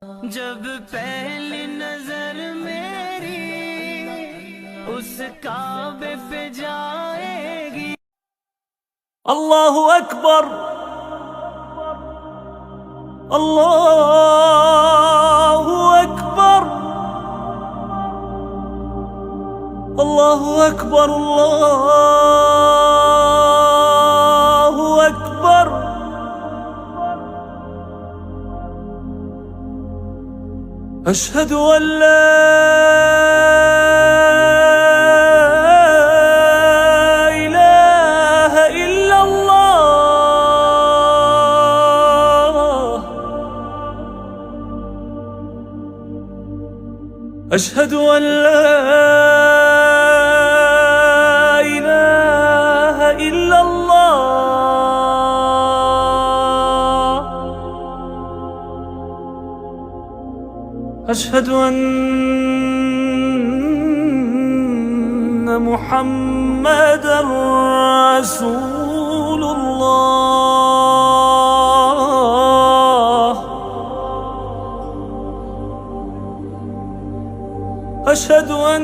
जब पहली नजर मेरी उस काबे पे जाएगी। الله أكبر الله أكبر الله أكبر الله أكبر أشهد أن لا إله إلا الله أشهد أن لا إله إلا الله أشهد أن محمدًا رسول الله أشهد أن